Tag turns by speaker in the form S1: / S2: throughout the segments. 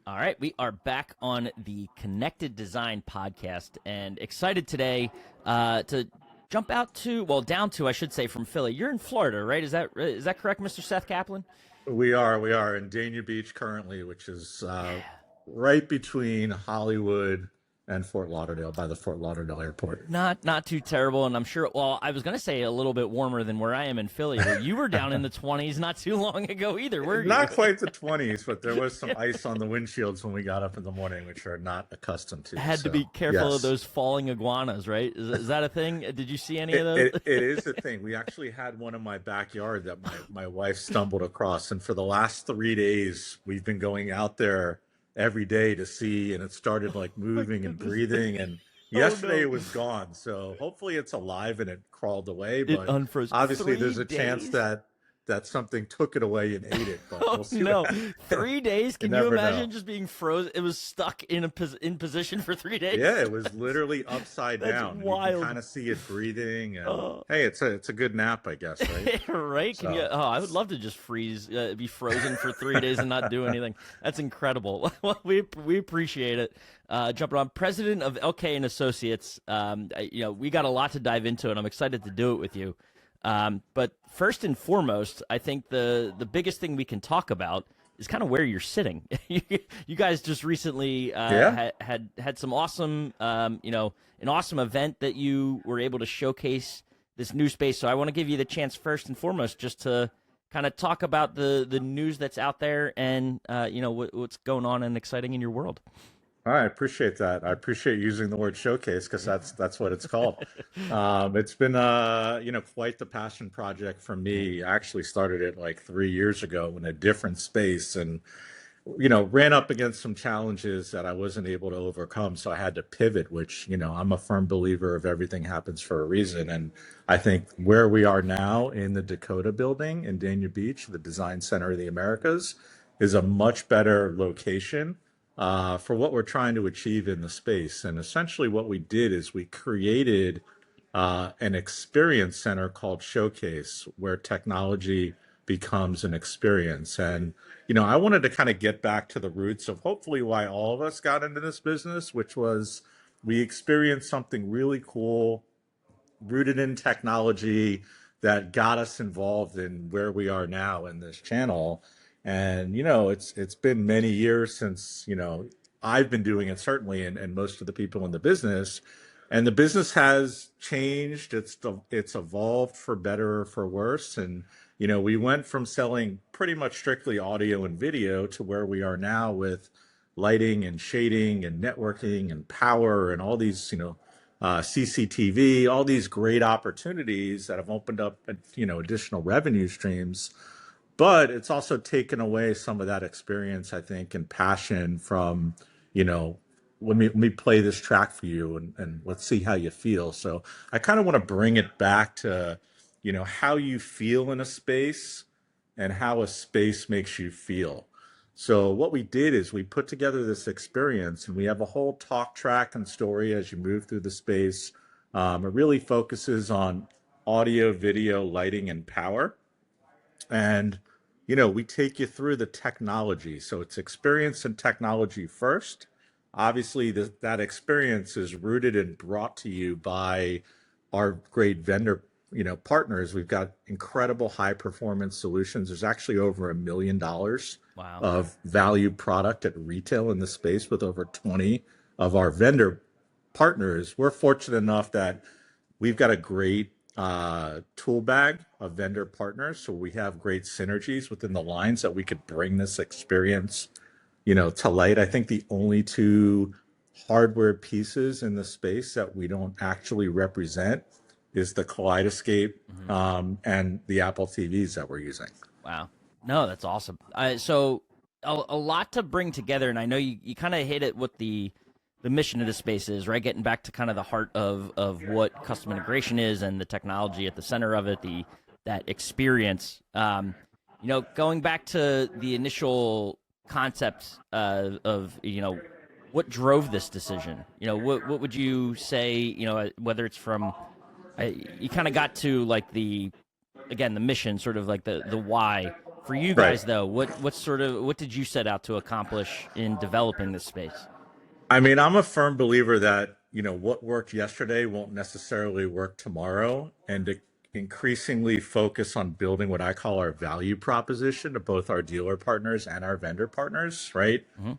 S1: All right, we are back on the Connected Design podcast, and excited today to jump down to, I should say, from Philly. You're in Florida, right? Is that correct, Mr. Seth Kaplan?
S2: We are in Dania Beach currently, which is right between Hollywood and Fort Lauderdale by the Fort Lauderdale airport.
S1: Not too terrible, and I'm sure. Well, I was gonna say a little bit warmer than where I am in Philly, but you were down in the 20s not too long ago either, were you?
S2: Not quite the 20s, but there was some ice on the windshields when we got up in the morning, which we're not accustomed to.
S1: Had to
S2: So,
S1: be careful of
S2: yes.
S1: those falling iguanas, right? Is that a thing? Did you see any of
S2: It,
S1: those?
S2: it, it is a thing. We actually had one in my backyard that my wife stumbled across. And for the last 3 days, we've been going out there every day to see, and it started like
S1: My
S2: moving and
S1: goodness.
S2: breathing. And
S1: Oh
S2: yesterday
S1: no.
S2: it was gone. So hopefully it's alive and it crawled away.
S1: It
S2: But
S1: unfroze
S2: obviously
S1: three
S2: there's a chance
S1: days.
S2: that something took it away and ate it. But
S1: Oh
S2: we'll see what
S1: no,
S2: happens.
S1: 3 days?
S2: You
S1: Can you
S2: never
S1: imagine
S2: know.
S1: just being frozen? It was stuck in position for 3 days.
S2: Yeah, it was literally upside
S1: That's
S2: down, and you can
S1: wild.
S2: kind of see it breathing. And
S1: Oh.
S2: hey, it's a good nap, I guess, right?
S1: Right? Can you?
S2: So.
S1: Oh, I would love to just be frozen for 3 days and not do anything. That's incredible. Well, we appreciate it. Jumping on, president of LK and Associates. We got a lot to dive into, and I'm excited to do it with you. But first and foremost, I think the biggest thing we can talk about is kind of where you're sitting. You guys just recently
S2: Yeah.
S1: had some awesome, an awesome event that you were able to showcase this new space. So I want to give you the chance first and foremost just to kind of talk about the news that's out there and what's going on and exciting in your world.
S2: I appreciate that. I appreciate using the word showcase because that's what it's called. It's been quite the passion project for me. I actually started it like 3 years ago in a different space, and ran up against some challenges that I wasn't able to overcome. So I had to pivot, which I'm a firm believer of everything happens for a reason. And I think where we are now in the Dakota building in Dania Beach, the Design Center of the Americas, is a much better location for what we're trying to achieve in the space. And essentially, what we did is we created an experience center called Showcase, where technology becomes an experience. And I wanted to kind of get back to the roots of hopefully why all of us got into this business, which was we experienced something really cool rooted in technology that got us involved in where we are now in this channel. And it's been many years since I've been doing it, certainly, and most of the people in the business. And the business has changed. It's evolved for better or for worse. And we went from selling pretty much strictly audio and video to where we are now with lighting and shading and networking and power and all these CCTV, all these great opportunities that have opened up additional revenue streams. But it's also taken away some of that experience, I think, and passion from, let me play this track for you, and let's see how you feel. So I kind of want to bring it back to, how you feel in a space and how a space makes you feel. So what we did is we put together this experience, and we have a whole talk track and story as you move through the space. It really focuses on audio, video, lighting, and power. And we take you through the technology. So it's experience and technology first. Obviously, that experience is rooted and brought to you by our great vendor, partners. We've got incredible high performance solutions. There's actually over $1 million
S1: Wow.
S2: of value product at retail in the space with over 20 of our vendor partners. We're fortunate enough that we've got a great tool bag of vendor partners. So we have great synergies within the lines that we could bring this experience, to light. I think the only two hardware pieces in the space that we don't actually represent is the Kaleidoscape
S1: Hmm.
S2: and the Apple TVs that we're using.
S1: Wow. No, that's awesome. So a lot to bring together, and I know you kind of hit it what the mission of the space is, right? Getting back to kind of the heart of what custom integration is and the technology at the center of it, that experience. Going back to the initial concept of what drove this decision. What would you say? Whether it's from you kind of got to like the mission, sort of like the why For you
S2: Right.
S1: guys, though, what did you set out to accomplish in developing this space?
S2: I mean, I'm a firm believer that, what worked yesterday won't necessarily work tomorrow, and to increasingly focus on building what I call our value proposition to both our dealer partners and our vendor partners, right?
S1: Hmm.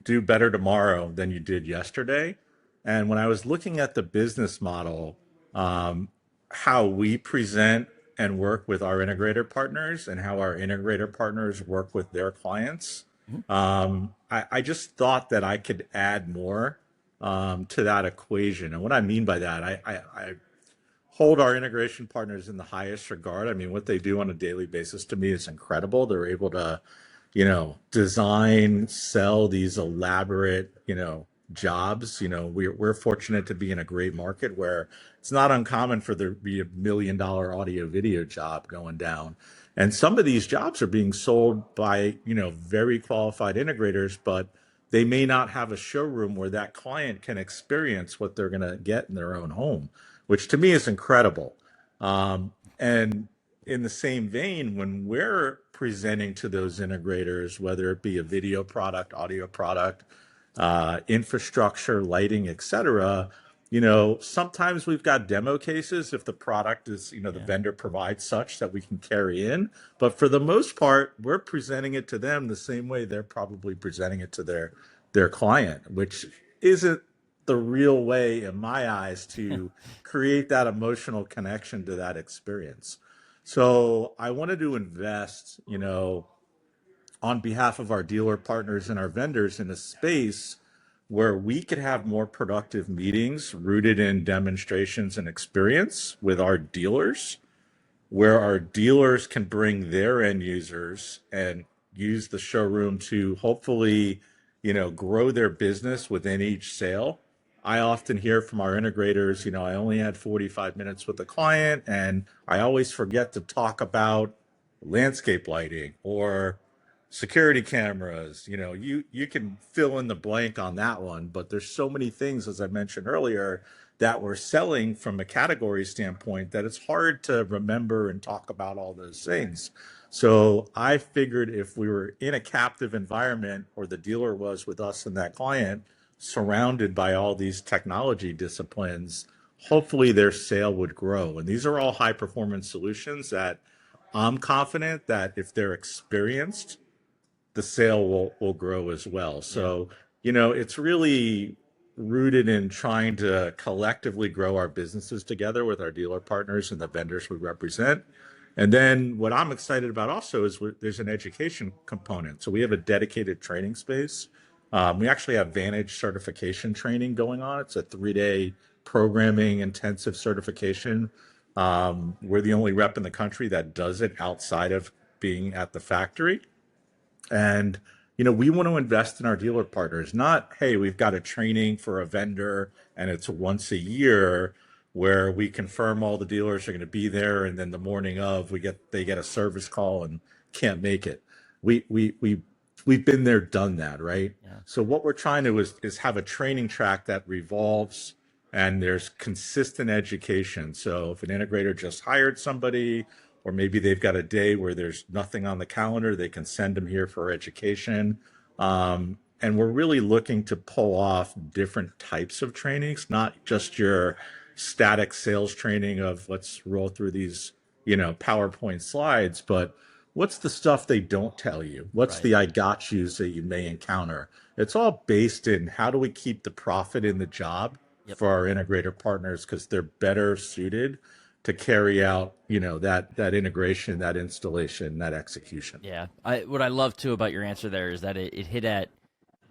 S2: Do better tomorrow than you did yesterday. And when I was looking at the business model, um, how we present and work with our integrator partners and how our integrator partners work with their clients,
S1: Hmm.
S2: I just thought that I could add more to that equation. And what I mean by that, I hold our integration partners in the highest regard. I mean, what they do on a daily basis to me is incredible. They're able to, design, sell these elaborate, jobs. We're fortunate to be in a great market where it's not uncommon for there to be $1 million audio video job going down. And some of these jobs are being sold by, very qualified integrators, but they may not have a showroom where that client can experience what they're going to get in their own home, which to me is incredible. And in the same vein, when we're presenting to those integrators, whether it be a video product, audio product, infrastructure, lighting, etc., sometimes we've got demo cases if the product is, the
S1: Yeah.
S2: vendor provides such that we can carry in. But for the most part, we're presenting it to them the same way they're probably presenting it to their client, which isn't the real way, in my eyes, to create that emotional connection to that experience. So I wanted to invest, on behalf of our dealer partners and our vendors in a space where we could have more productive meetings rooted in demonstrations and experience with our dealers, where our dealers can bring their end users and use the showroom to hopefully, grow their business within each sale. I often hear from our integrators, I only had 45 minutes with the client and I always forget to talk about landscape lighting or security cameras. You can fill in the blank on that one, but there's so many things, as I mentioned earlier, that we're selling from a category standpoint that it's hard to remember and talk about all those things. So I figured if we were in a captive environment, or the dealer was with us and that client, surrounded by all these technology disciplines, hopefully their sale would grow. And these are all high performance solutions that I'm confident that if they're experienced, the sale will grow as well.
S1: Yeah.
S2: So, it's really rooted in trying to collectively grow our businesses together with our dealer partners and the vendors we represent. And then what I'm excited about also is there's an education component. So we have a dedicated training space. We actually have Vantage certification training going on. It's a 3-day programming intensive certification. We're the only rep in the country that does it outside of being at the factory. And, we want to invest in our dealer partners, not, hey, we've got a training for a vendor and it's once a year where we confirm all the dealers are going to be there. And then the morning of they get a service call and can't make it. We've been there, done that, right?
S1: Yeah.
S2: So what we're trying to is have a training track that revolves and there's consistent education. So if an integrator just hired somebody, or maybe they've got a day where there's nothing on the calendar, they can send them here for education. And we're really looking to pull off different types of trainings, not just your static sales training of let's roll through these, PowerPoint slides, but what's the stuff they don't tell you? What's
S1: Right.
S2: the I got yous that you may encounter? It's all based in how do we keep the profit in the job
S1: Yep.
S2: for our integrator partners because they're better suited to carry out, that integration, that installation, that execution.
S1: Yeah. What I love too about your answer there is that it hit at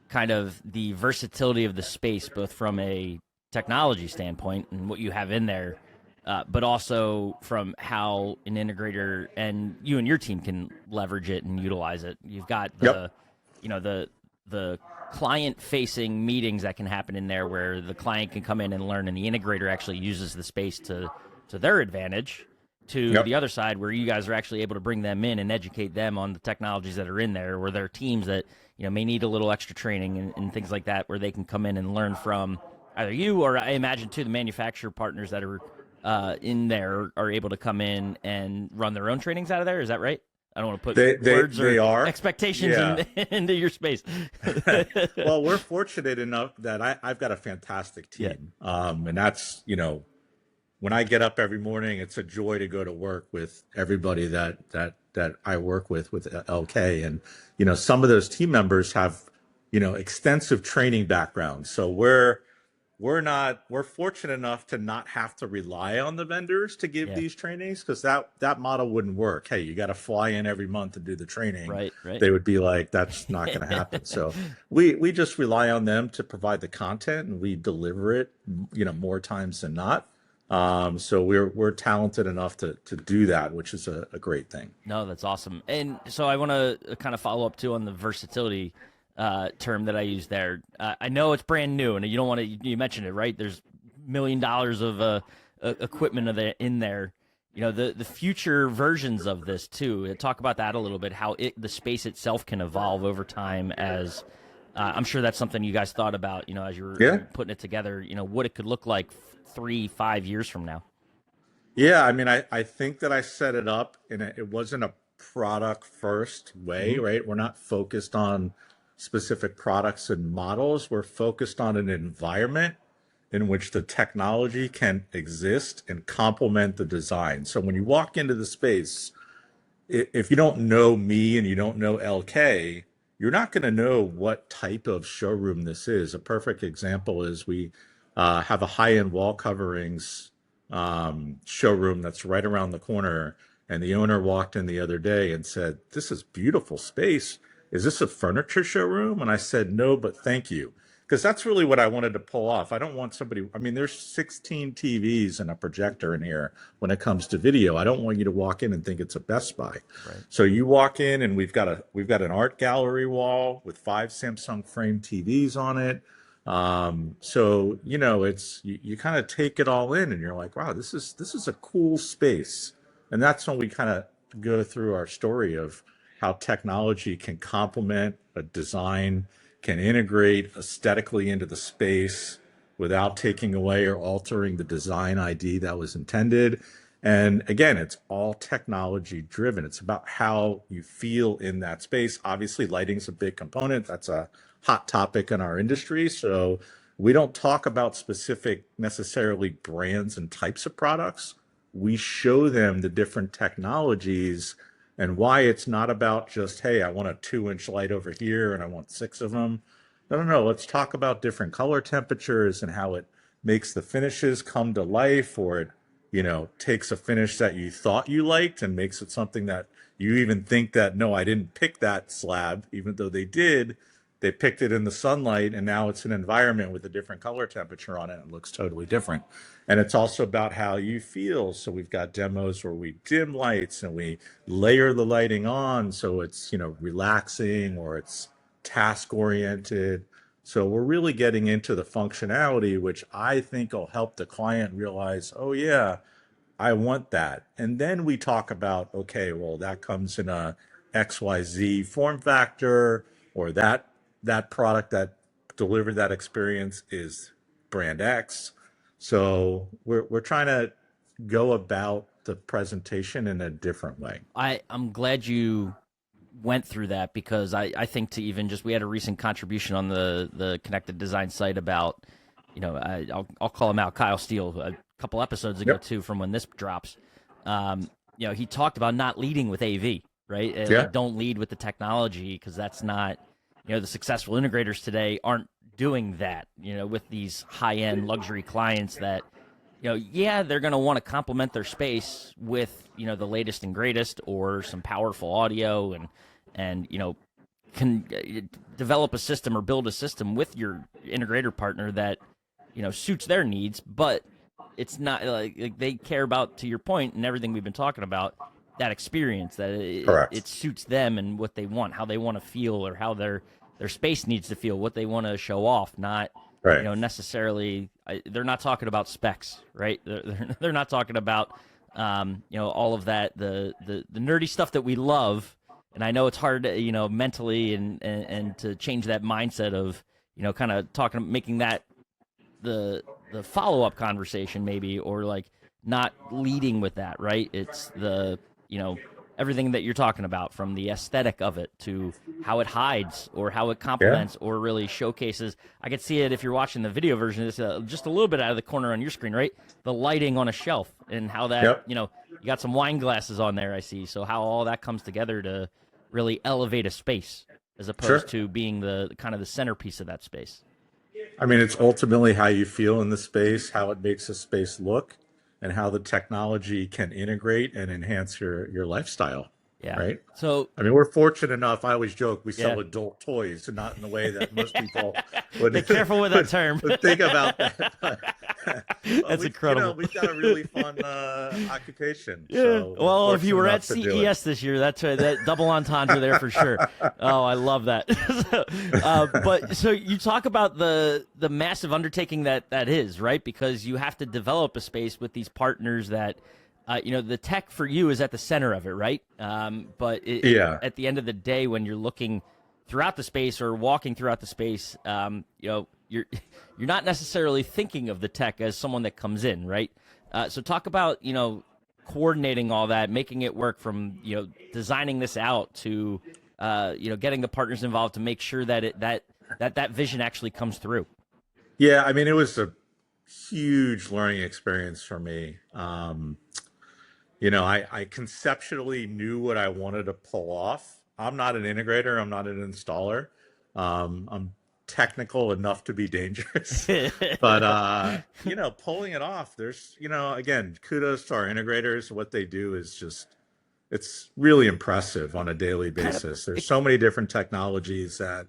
S1: kind of the versatility of the space, both from a technology standpoint and what you have in there, but also from how an integrator and you and your team can leverage it and utilize it. You've got
S2: Yep.
S1: the client facing meetings that can happen in there where the client can come in and learn and the integrator actually uses the space to their advantage, to the
S2: Yep.
S1: other side where you guys are actually able to bring them in and educate them on the technologies that are in there, where there are teams that may need a little extra training and things like that, where they can come in and learn from either you or I imagine too the manufacturer partners that are in there are able to come in and run their own trainings out of there. Is that right? I don't want to put words
S2: They
S1: or
S2: are.
S1: expectations
S2: Yeah.
S1: into your space.
S2: Well, we're fortunate enough that I've got a fantastic
S1: Yeah,
S2: team. And that's, when I get up every morning, it's a joy to go to work with everybody that I work with LK. And, some of those team members have, extensive training backgrounds. So we're fortunate enough to not have to rely on the vendors to give
S1: yeah,
S2: these trainings, because that model wouldn't work. Hey, you got to fly in every month and do the training.
S1: right, right.
S2: They would be like, that's not going to happen. So we just rely on them to provide the content, and we deliver it, more times than not. So we're talented enough to do that, which is a great thing.
S1: No, that's awesome. And so I want to kind of follow up too on the versatility term that I use there. I know it's brand new, and you don't want to. You mentioned it, right? There's $1 million of equipment in there. The future versions of this too. Talk about that a little bit. How the space itself can evolve over time. As I'm sure that's something you guys thought about. As you were
S2: Yeah.
S1: putting it together. What it could look like 3, 5 years from now.
S2: Yeah, I mean, I think that I set it up and it wasn't a product first way,
S1: Hmm.
S2: right? We're not focused on specific products and models. We're focused on an environment in which the technology can exist and complement the design. So when you walk into the space, if you don't know me and you don't know LK, you're not going to know what type of showroom this is. A perfect example is we have a high-end wall coverings showroom that's right around the corner. And the owner walked in the other day and said, "This is beautiful space. Is this a furniture showroom?" And I said, "No, but thank you." Because that's really what I wanted to pull off. I don't want somebody, I mean, there's 16 TVs and a projector in here when it comes to video. I don't want you to walk in and think it's a Best Buy.
S1: Right.
S2: So you walk in and we've got an art gallery wall with 5 Samsung frame TVs on it. So it's you kind of take it all in and you're like, wow, this is a cool space. And that's when we kind of go through our story of how technology can complement a design, can integrate aesthetically into the space without taking away or altering the design ID that was intended. And again, it's all technology driven. It's about how you feel in that space. Obviously, lighting's a big component. That's a hot topic in our industry. So we don't talk about specific necessarily brands and types of products. We show them the different technologies and why it's not about just, hey, I want a 2-inch light over here and I want 6 of them. No, no, no. Let's talk about different color temperatures and how it makes the finishes come to life, or it, takes a finish that you thought you liked and makes it something that you even think that, no, I didn't pick that slab, even though they did. They picked it in the sunlight and now it's an environment with a different color temperature on it. It looks totally different. And it's also about how you feel. So we've got demos where we dim lights and we layer the lighting on so it's, relaxing or it's task oriented. So we're really getting into the functionality, which I think will help the client realize, oh yeah, I want that. And then we talk about, okay, well, that comes in a XYZ form factor, or that product that delivered that experience is brand X. So we're trying to go about the presentation in a different way.
S1: I'm glad you went through that because I think to even just we had a recent contribution on the connected design site about I'll call him out, Kyle Steele, a couple episodes ago
S2: Yep.
S1: too, from when this drops. He talked about not leading with AV, right?
S2: Yeah.
S1: Like, don't lead with the technology because that's not the successful integrators today aren't doing that. With these high end luxury clients that yeah, they're going to want to complement their space with the latest and greatest or some powerful audio and can develop a system or build a system with your integrator partner that suits their needs, but it's not like they care about, to your point and everything we've been talking about, that experience that it
S2: Correct.
S1: suits them and what they want, how they want to feel, or how their space needs to feel, what they want to show off, not
S2: Right.
S1: necessarily. They're not talking about specs, right? They're not talking about all of that, the nerdy stuff that we love. And I know it's hard, mentally and to change that mindset of kind of making that the follow up conversation maybe, or like not leading with that, right? It's the everything that you're talking about, from the aesthetic of it to how it hides or how it
S2: Yeah.
S1: complements or really showcases. I could see it if you're watching the video version. It's just a little bit out of the corner on your screen, right? The lighting on a shelf and how that,
S2: Yep.
S1: you got some wine glasses on there, I see. So how all that comes together to really elevate a space as opposed
S2: Sure.
S1: to being the kind of the centerpiece of that space.
S2: I mean, it's ultimately how you feel in the space, how it makes a space look, and how the technology can integrate and enhance your lifestyle,
S1: Yeah.
S2: right?
S1: So
S2: I mean, we're fortunate enough. I always joke we
S1: yeah.
S2: sell adult toys, and not in the way that most people would
S1: Be careful with that term.
S2: would think about that. But
S1: That's incredible.
S2: we've got a really fun occupation,
S1: Yeah.
S2: so we're
S1: Well, if you
S2: fortunate
S1: were at
S2: enough to do it.
S1: CES this year, that's that double entendre there for sure. Oh, I love that. But so you talk about the massive undertaking that is, right? Because you have to develop a space with these partners that, the tech for you is at the center of it, right? But
S2: Yeah.
S1: at the end of the day, when you're looking throughout the space or walking throughout the space, you're you're not necessarily thinking of the tech as someone that comes in, right? So talk about coordinating all that, making it work from designing this out to getting the partners involved to make sure that that vision actually comes through.
S2: Yeah, I mean, it was a huge learning experience for me. I conceptually knew what I wanted to pull off. I'm not an integrator, I'm not an installer. I'm technical enough to be dangerous. But pulling it off, there's, again, kudos to our integrators. What they do is just it's really impressive on a daily
S1: kind of
S2: basis. There's so many different technologies that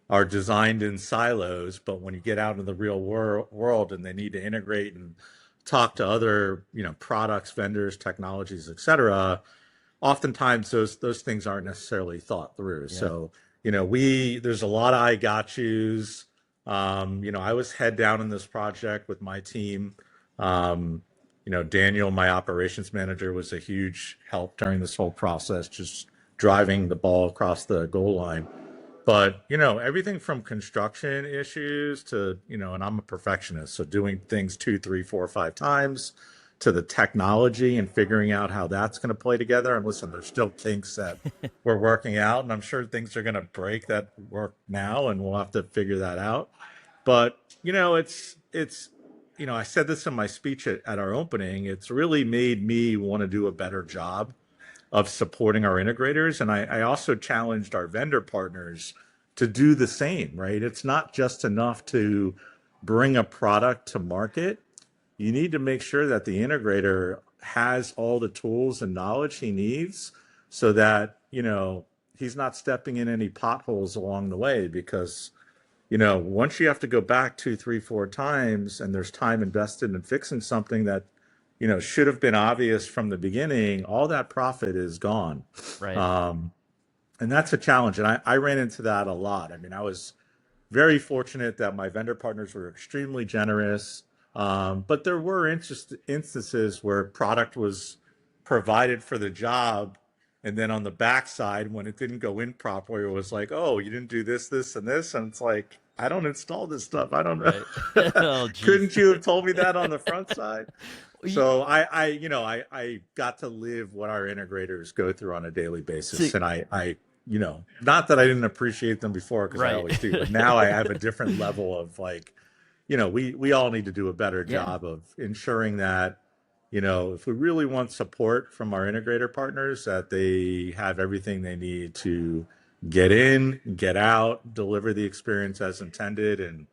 S2: are designed in silos, but when you get out in the real world and they need to integrate and talk to other, products, vendors, technologies, et cetera, oftentimes those things aren't necessarily thought through.
S1: Yeah.
S2: So, there's a lot of I got yous. I was head down in this project with my team. Daniel, my operations manager, was a huge help during this whole process, just driving the ball across the goal line. But, everything from construction issues to, and I'm a perfectionist, so doing things two, three, four, five times, to the technology and figuring out how that's going to play together. And listen, there's still kinks that we're working out, and I'm sure things are going to break that work now, and we'll have to figure that out. But, I said this in my speech at our opening, it's really made me want to do a better job of supporting our integrators. And I also challenged our vendor partners to do the same, right? It's not just enough to bring a product to market. You need to make sure that the integrator has all the tools and knowledge he needs so that, he's not stepping in any potholes along the way. Because, once you have to go back two, three, four times and there's time invested in fixing something that should have been obvious from the beginning, all that profit is gone.
S1: Right.
S2: And that's a challenge. And I ran into that a lot. I mean, I was very fortunate that my vendor partners were extremely generous. But there were instances where product was provided for the job. And then on the backside, when it didn't go in properly, it was like, oh, you didn't do this, this, and this. And it's like, I don't install this stuff. I don't know.
S1: Right. Oh, geez.
S2: Couldn't you have told me that on the front side? So I got to live what our integrators go through on a daily basis.
S1: See,
S2: And not that I didn't appreciate them before, because I
S1: right.
S2: always do, but now I have a different level of like, we all need to do a better
S1: Yeah.
S2: job of ensuring that, if we really want support from our integrator partners, that they have everything they need to get in, get out, deliver the experience as intended, and,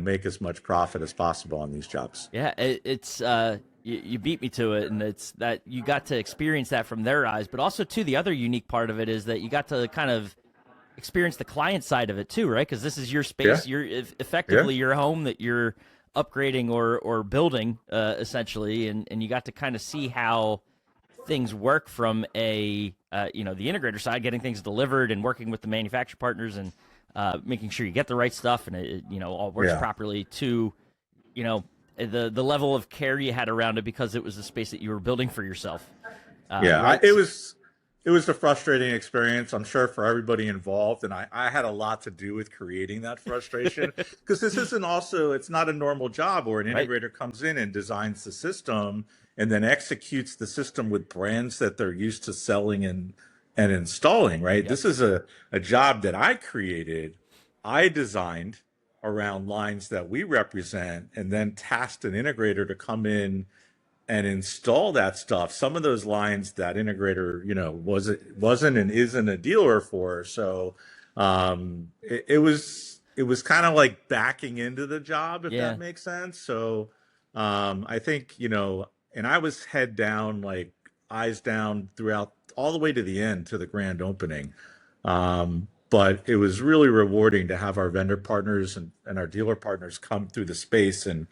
S2: make as much profit as possible on these jobs.
S1: Yeah, it's you beat me to it, and it's that you got to experience that from their eyes, but also too the other unique part of it is that you got to kind of experience the client side of it too, right? Because this is your
S2: Yeah.
S1: space, you're
S2: Yeah.
S1: effectively your home that you're upgrading or building essentially, and you got to kind of see how things work from the integrator side, getting things delivered and working with the manufacturer partners and making sure you get the right stuff and it all works
S2: Yeah.
S1: properly to the level of care you had around it because it was the space that you were building for yourself.
S2: Yeah,
S1: Right?
S2: it was it was a frustrating experience, I'm sure, for everybody involved. And I had a lot to do with creating that frustration because this isn't also, it's not a normal job where an
S1: Right.
S2: integrator comes in and designs the system and then executes the system with brands that they're used to selling and installing, right?
S1: Yep.
S2: This is a job that I created, I designed around lines that we represent, and then tasked an integrator to come in and install that stuff. Some of those lines that integrator, wasn't and isn't a dealer for. So it was kind of like backing into the job, if that
S1: Yeah.
S2: makes sense. So I think, and I was head down, like eyes down throughout all the way to the end to the grand opening. But it was really rewarding to have our vendor partners and our dealer partners come through the space, and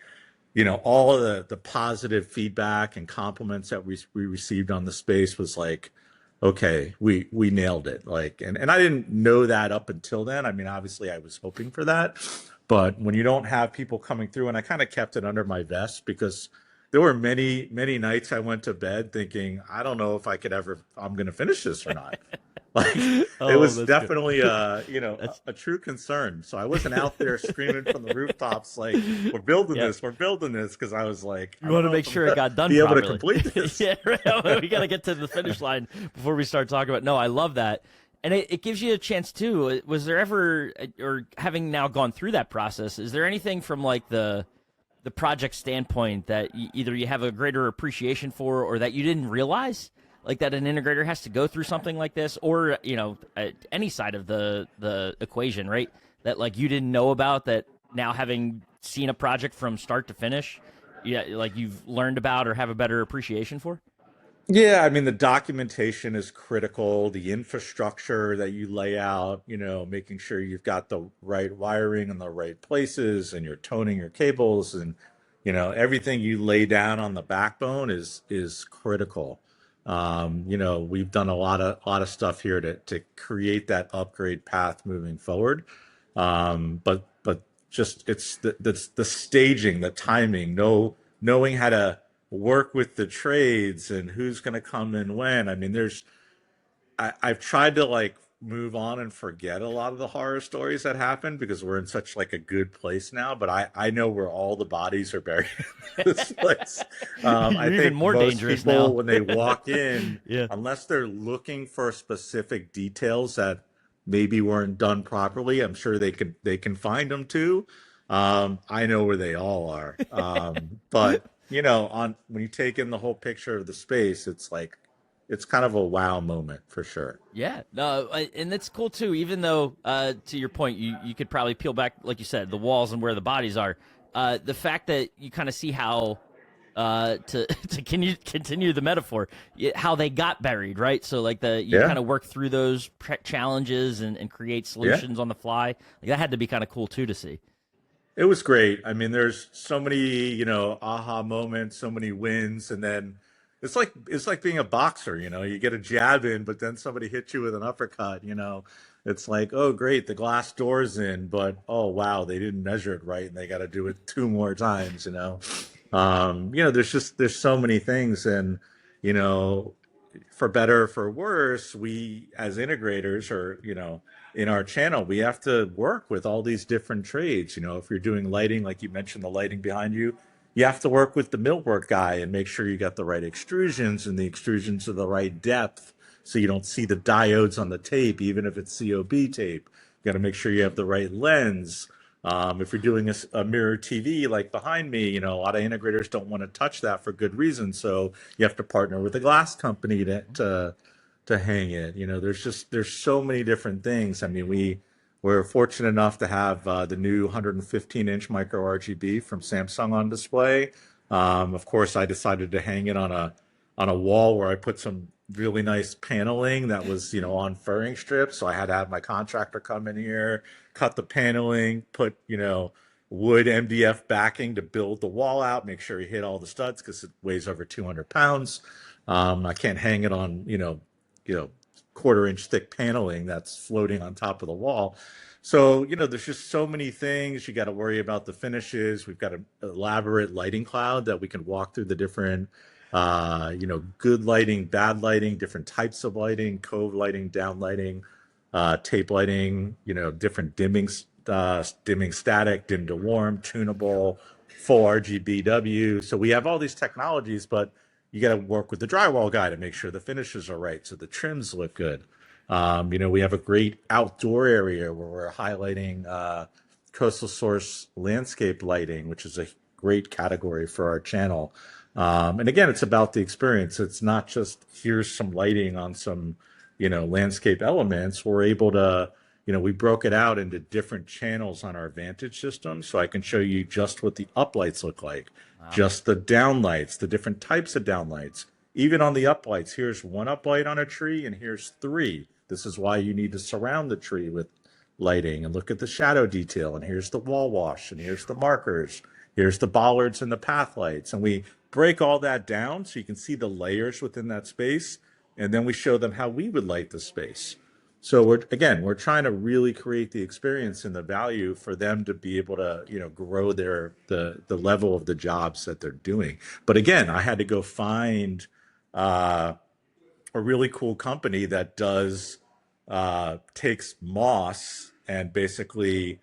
S2: all of the positive feedback and compliments that we received on the space was like, okay, we nailed it. Like, and I didn't know that up until then. I mean, obviously I was hoping for that, but when you don't have people coming through, and I kind of kept it under my vest because there were many, many nights I went to bed thinking, I don't know if I'm going to finish this or not. Like, it
S1: Oh,
S2: was
S1: that's good.
S2: definitely
S1: That's
S2: a true concern. So I wasn't out there screaming from the rooftops like,
S1: yeah.
S2: we're building this, because I was like,
S1: You
S2: I don't
S1: want to
S2: know
S1: make
S2: if I'm
S1: sure it
S2: gonna
S1: got done
S2: be able to
S1: properly.
S2: complete this.
S1: Yeah, right. We got to get to the finish line before we start talking about. No, I love that, and it gives you a chance too. Was there ever, or having now gone through that process, is there anything from like the project standpoint that either you have a greater appreciation for, or that you didn't realize, like that an integrator has to go through something like this, or any side of the equation, right? That like you didn't know about, that now having seen a project from start to finish, yeah, like you've learned about or have a better appreciation for.
S2: Yeah, I mean, the documentation is critical, the infrastructure that you lay out, making sure you've got the right wiring in the right places, and you're toning your cables, and everything you lay down on the backbone is critical. We've done a lot of stuff here to create that upgrade path moving forward. But just, it's the staging, the timing, knowing how to work with the trades and who's going to come in when. I mean, I've tried to like move on and forget a lot of the horror stories that happened because we're in such like a good place now. But I know where all the bodies are buried in this place. I
S1: You're even
S2: think
S1: more
S2: most
S1: dangerous
S2: people,
S1: now.
S2: when they walk in,
S1: Yeah.
S2: unless they're looking for specific details that maybe weren't done properly, I'm sure they can find them too. I know where they all are. But on when you take in the whole picture of the space, it's kind of a wow moment for sure.
S1: Yeah, no, and that's cool too. Even though, to your point, you could probably peel back, like you said, the walls and where the bodies are. The fact that you kind of see how, to to continue the metaphor, how they got buried, right? So like you
S2: Yeah,
S1: kind of work through those challenges and create
S2: yeah.
S1: solutions on the fly. Like that had to be kind of cool too to see.
S2: It was great. I mean, there's so many, aha moments, so many wins, and then it's like being a boxer. You get a jab in, but then somebody hits you with an uppercut. It's like, oh, great, the glass door's in, but oh wow, they didn't measure it right, and they got to do it two more times. There's so many things, and you know, for better or for worse, we as integrators, or in our channel, we have to work with all these different trades. If you're doing lighting, like you mentioned, the lighting behind you have to work with the millwork guy and make sure you got the right extrusions, and the extrusions are the right depth, so you don't see the diodes on the tape, even if it's COB tape. You got to make sure you have the right lens. If you're doing a mirror TV like behind me, a lot of integrators don't want to touch that for good reason. So you have to partner with a glass company to hang it. There's so many different things. I mean, we're fortunate enough to have the new 115-inch micro RGB from Samsung on display. Of course, I decided to hang it on a wall where I put some really nice paneling that was, on furring strips. So I had to have my contractor come in here, cut the paneling, put, wood MDF backing to build the wall out, make sure he hit all the studs because it weighs over 200 pounds. I can't hang it on, you know, quarter-inch thick paneling that's floating on top of the wall. So, there's just so many things. You got to worry about the finishes. We've got an elaborate lighting cloud that we can walk through the different good lighting, bad lighting, different types of lighting, cove lighting, down lighting, tape lighting, different dimming static, dim to warm, tunable, full RGBW. So we have all these technologies, but you got to work with the drywall guy to make sure the finishes are right, so the trims look good. We have a great outdoor area where we're highlighting coastal source landscape lighting, which is a great category for our channel. And again, it's about the experience. It's not just here's some lighting on some, landscape elements. We're able to, we broke it out into different channels on our Vantage system. So I can show you just what the uplights look like,
S1: Wow.
S2: just the downlights, the different types of downlights. Even on the uplights, here's one uplight on a tree and here's three. This is why you need to surround the tree with lighting and look at the shadow detail. And here's the wall wash and here's the markers. Here's the bollards and the path lights. And we break all that down so you can see the layers within that space. And then we show them how we would light the space. So we're trying to really create the experience and the value for them to be able to, grow the level of the jobs that they're doing. But again, I had to go find uh, a really cool company that does takes moss and basically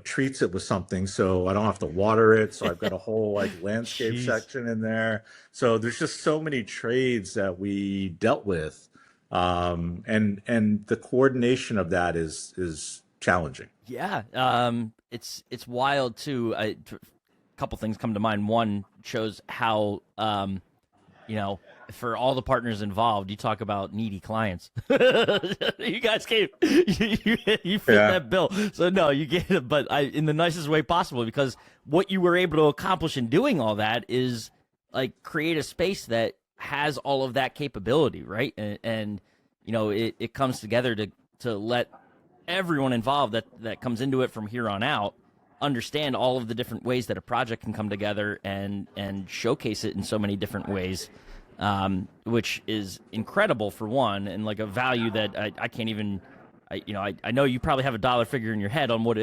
S2: treats it with something so I don't have to water it. So I've got a whole like landscape
S1: Jeez.
S2: section in there. So there's just so many trades that we dealt with, and the coordination of that is challenging.
S1: Yeah. It's wild too. A couple things come to mind. One shows how you know, for all the partners involved, you talk about needy clients. You guys came, you fit
S2: Yeah.
S1: that bill. So no, you get it, but in the nicest way possible, because what you were able to accomplish in doing all that is like create a space that has all of that capability, right? And it comes together to let everyone involved that comes into it from here on out understand all of the different ways that a project can come together and showcase it in so many different ways, which is incredible for one, and like a value that I can't even. I know you probably have a dollar figure in your head on what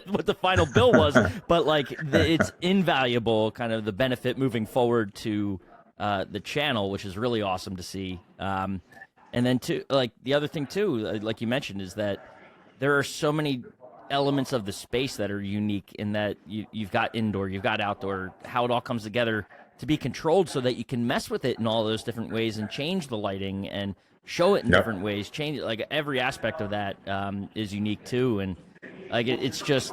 S1: what the final bill was, but like it's invaluable, kind of the benefit moving forward to the channel, which is really awesome to see. And then too, like the other thing too, like you mentioned, is that there are so many elements of the space that are unique in that you've got indoor, you've got outdoor, how it all comes together to be controlled so that you can mess with it in all those different ways and change the lighting and show it in
S2: Yep.
S1: different ways. Change it, like every aspect of that is unique too, and like it's just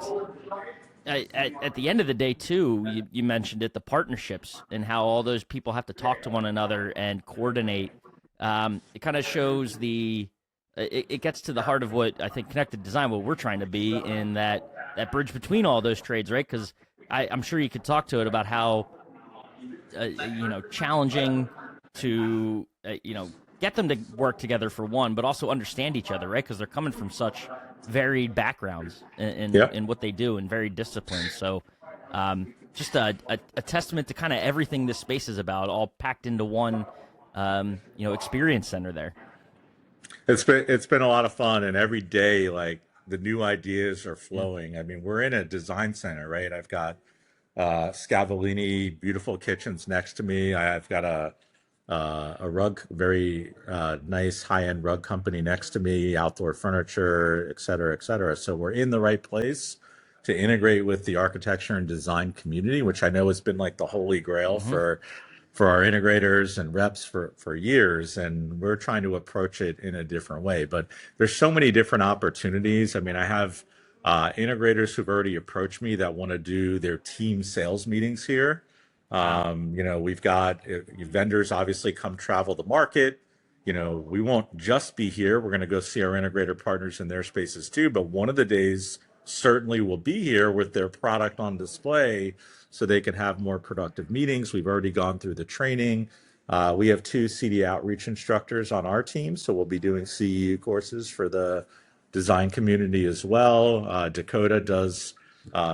S1: at the end of the day too. You mentioned it, the partnerships and how all those people have to talk to one another and coordinate. It kind of shows it gets to the heart of what I think connected design, what we're trying to be in that bridge between all those trades, right? Because I'm sure you could talk to it about how challenging to get them to work together for one, but also understand each other, right? Because they're coming from such varied backgrounds
S2: Yep.
S1: in what they do and very disciplined. So just a testament to kind of everything this space is about, all packed into one experience center there.
S2: It's been a lot of fun, and every day, like the new ideas are
S1: Yeah.
S2: flowing. I mean, we're in a design center, right? I've got Scavellini beautiful kitchens next to me. I've got a rug, very nice high end rug company next to me, outdoor furniture, et cetera, et cetera. So we're in the right place to integrate with the architecture and design community, which I know has been like the holy grail
S1: Mm-hmm.
S2: for our integrators and reps for years, and we're trying to approach it in a different way. But there's so many different opportunities. I mean, I have integrators who've already approached me that want to do their team sales meetings here.
S1: Wow.
S2: We've got vendors obviously come travel the market. We won't just be here. We're going to go see our integrator partners in their spaces too. But one of the days certainly will be here with their product on display so they can have more productive meetings. We've already gone through the training. We have two CD outreach instructors on our team, so we'll be doing CEU courses for the design community as well. Dakota does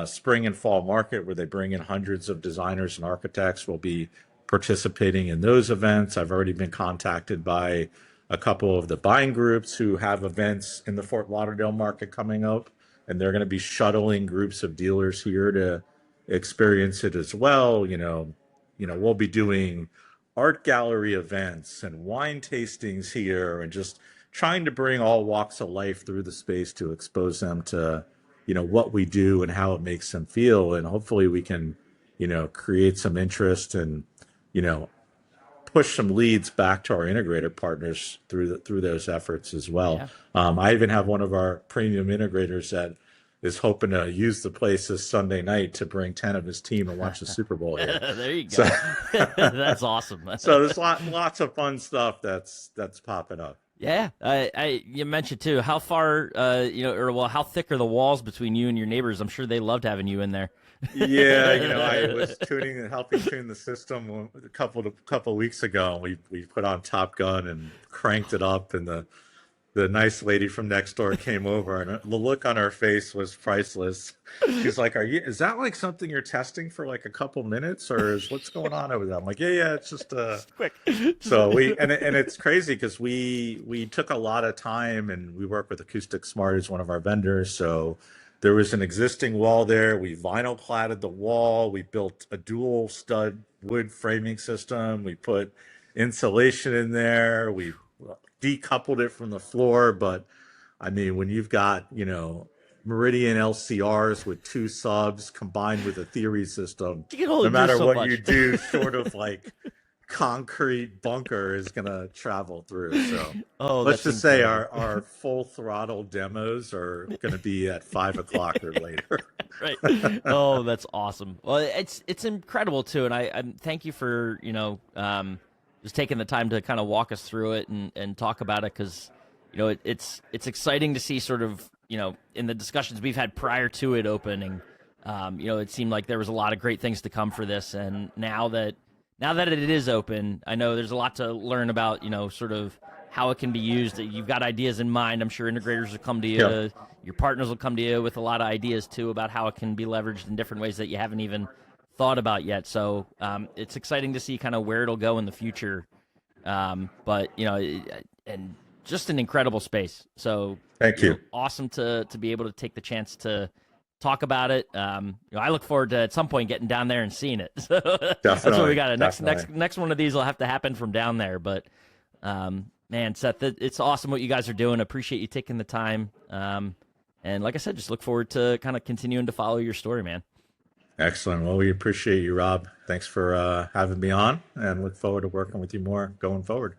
S2: spring and fall market where they bring in hundreds of designers and architects. We'll be participating in those events. I've already been contacted by a couple of the buying groups who have events in the Fort Lauderdale market coming up, and they're going to be shuttling groups of dealers here to experience it as well. We'll be doing art gallery events and wine tastings here, and just trying to bring all walks of life through the space to expose them to, what we do and how it makes them feel. And hopefully we can, create some interest and, you know, push some leads back to our integrator partners through those efforts as well.
S1: Yeah.
S2: I even have one of our premium integrators that is hoping to use the place this Sunday night to bring 10 of his team and watch the Super Bowl here.
S1: There you
S2: So,
S1: go. That's awesome.
S2: so there's lots of fun stuff that's popping up.
S1: Yeah, you mentioned too how far, or well, how thick are the walls between you and your neighbors? I'm sure they loved having you in there.
S2: Yeah, I was helping tune the system a couple weeks ago. We put on Top Gun and cranked it up, and the nice lady from next door came over, and the look on her face was priceless. She's like, is that like something you're testing for like a couple minutes, or is what's going on over there? I'm like, yeah, it's just
S1: Quick.
S2: So and it's crazy because we took a lot of time, and we work with Acoustic Smart as one of our vendors. So there was an existing wall there. We vinyl cladded the wall. We built a dual stud wood framing system. We put insulation in there. We decoupled it from the floor. But I mean, when you've got, Meridian LCRs with 2 subs combined with a theory system,
S1: You can only
S2: no
S1: do
S2: matter
S1: so
S2: what
S1: much.
S2: you do, short of like concrete bunker is gonna travel through. So
S1: Oh,
S2: let's
S1: that's
S2: just say
S1: incredible.
S2: our full throttle demos are gonna be at 5 o'clock or later.
S1: Right. Oh, that's awesome. Well, it's incredible too, and I thank you for just taking the time to kind of walk us through it and talk about it, because it's exciting to see sort of in the discussions we've had prior to it opening. It seemed like there was a lot of great things to come for this, and now that it is open, I know there's a lot to learn about, sort of how it can be used. You've got ideas in mind. I'm sure integrators will come to you.
S2: Yeah.
S1: Your partners will come to you with a lot of ideas, too, about how it can be leveraged in different ways that you haven't even thought about yet. So it's exciting to see kind of where it'll go in the future. But, and just an incredible space. So
S2: Thank you.
S1: Awesome to be able to take the chance to talk about it. I look forward to at some point getting down there and seeing it. So that's what we got. Next one of these will have to happen from down there. But man, Seth, it's awesome what you guys are doing. Appreciate you taking the time. And like I said, just look forward to kind of continuing to follow your story, man.
S2: Excellent. Well, we appreciate you, Rob. Thanks for having me on, and look forward to working with you more going forward.